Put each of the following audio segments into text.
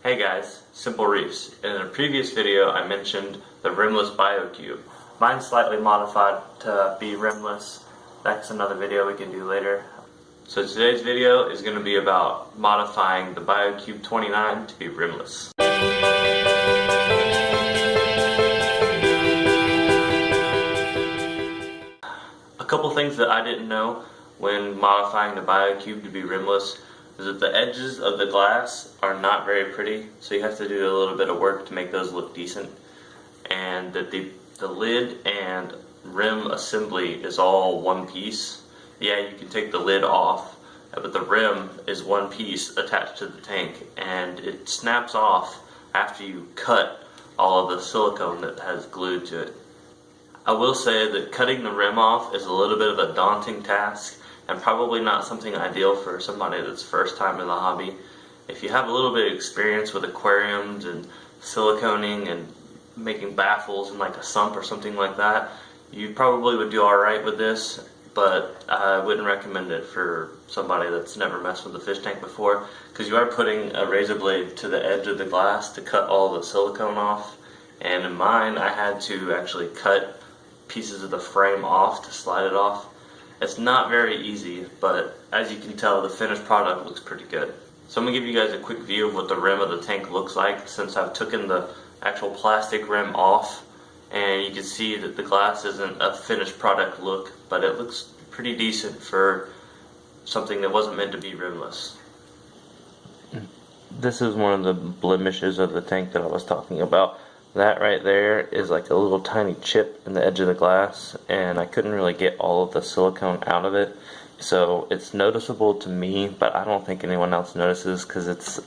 Hey guys, Simple Reefs. In a previous video I mentioned the rimless Biocube. Mine's slightly modified to be rimless. That's another video we can do later. So today's video is going to be about modifying the Biocube 29 to be rimless. A couple things that I didn't know when modifying the Biocube to be rimless is that the edges of the glass are not very pretty, so you have to do a little bit of work to make those look decent, and that the lid and rim assembly is all one piece. Yeah, you can take the lid off, but the rim is one piece attached to the tank, and it snaps off after you cut all of the silicone that has glued to it. I will say that cutting the rim off is a little bit of a daunting task and probably not something ideal for somebody that's first time in the hobby. If you have a little bit of experience with aquariums and siliconing and making baffles in like a sump or something like that, you probably would do alright with this, but I wouldn't recommend it for somebody that's never messed with a fish tank before, because you are putting a razor blade to the edge of the glass to cut all the silicone off, and in mine I had to actually cut pieces of the frame off to slide it off. It's not very easy, but as you can tell, the finished product looks pretty good. So I'm going to give you guys a quick view of what the rim of the tank looks like since I've taken the actual plastic rim off, and you can see that the glass isn't a finished product look, but it looks pretty decent for something that wasn't meant to be rimless. This is one of the blemishes of the tank that I was talking about. That right there is like a little tiny chip in the edge of the glass, and I couldn't really get all of the silicone out of it, so it's noticeable to me, but I don't think anyone else notices because it's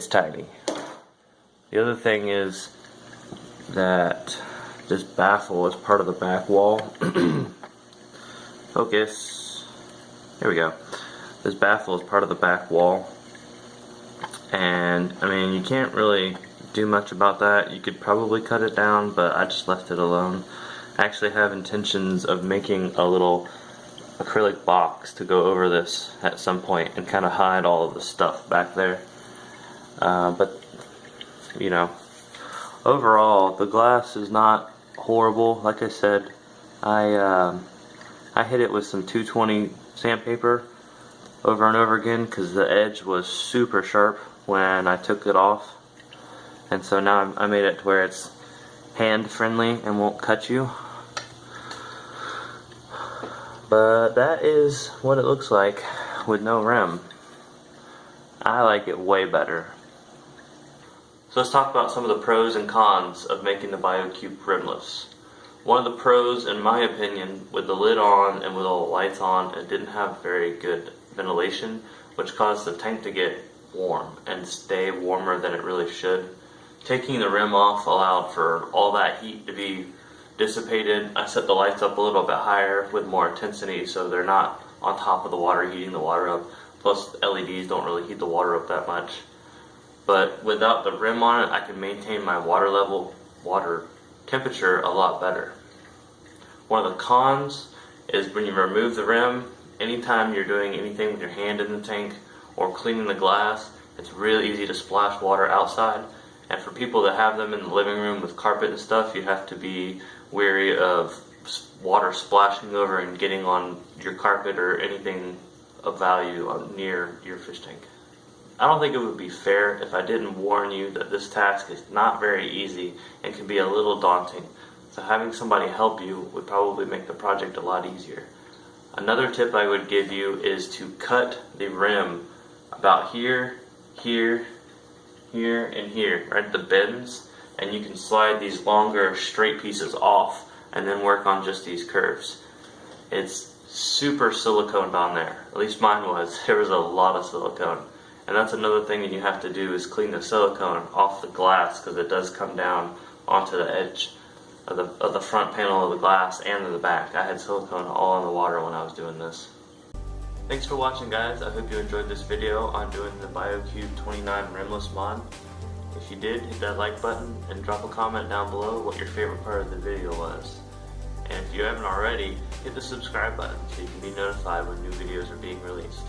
tiny. The other thing is that this baffle is part of the back wall. Focus. There we go. This baffle is part of the back wall, and I mean, you can't really do much about that. You could probably cut it down, but I just left it alone. I actually have intentions of making a little acrylic box to go over this at some point and kind of hide all of the stuff back there. But you know, overall the glass is not horrible. Like I said, I hit it with some 220 sandpaper over and over again because the edge was super sharp when I took it off. And so now I made it to where it's hand friendly and won't cut you. But that is what it looks like with no rim. I like it way better. So let's talk about some of the pros and cons of making the Biocube rimless. One of the pros, in my opinion, with the lid on and with all the lights on, it didn't have very good ventilation, which caused the tank to get warm and stay warmer than it really should. Taking the rim off allowed for all that heat to be dissipated. I set the lights up a little bit higher with more intensity so they're not on top of the water heating the water up. Plus LEDs don't really heat the water up that much. But without the rim on it, I can maintain my water temperature a lot better. One of the cons is when you remove the rim, anytime you're doing anything with your hand in the tank or cleaning the glass, it's really easy to splash water outside. And for people that have them in the living room with carpet and stuff, you have to be wary of water splashing over and getting on your carpet or anything of value near your fish tank. I don't think it would be fair if I didn't warn you that this task is not very easy and can be a little daunting. So having somebody help you would probably make the project a lot easier. Another tip I would give you is to cut the rim about here, here, here, and here, right at the bends, and you can slide these longer straight pieces off and then work on just these curves. It's super silicone on there, at least mine was. There was a lot of silicone, and that's another thing that you have to do is clean the silicone off the glass because it does come down onto the edge of the front panel of the glass and in the back. I had silicone all in the water when I was doing this. Thanks for watching, guys. I hope you enjoyed this video on doing the Biocube 29 rimless mod. If you did, hit that like button and drop a comment down below what your favorite part of the video was. And if you haven't already, hit the subscribe button so you can be notified when new videos are being released.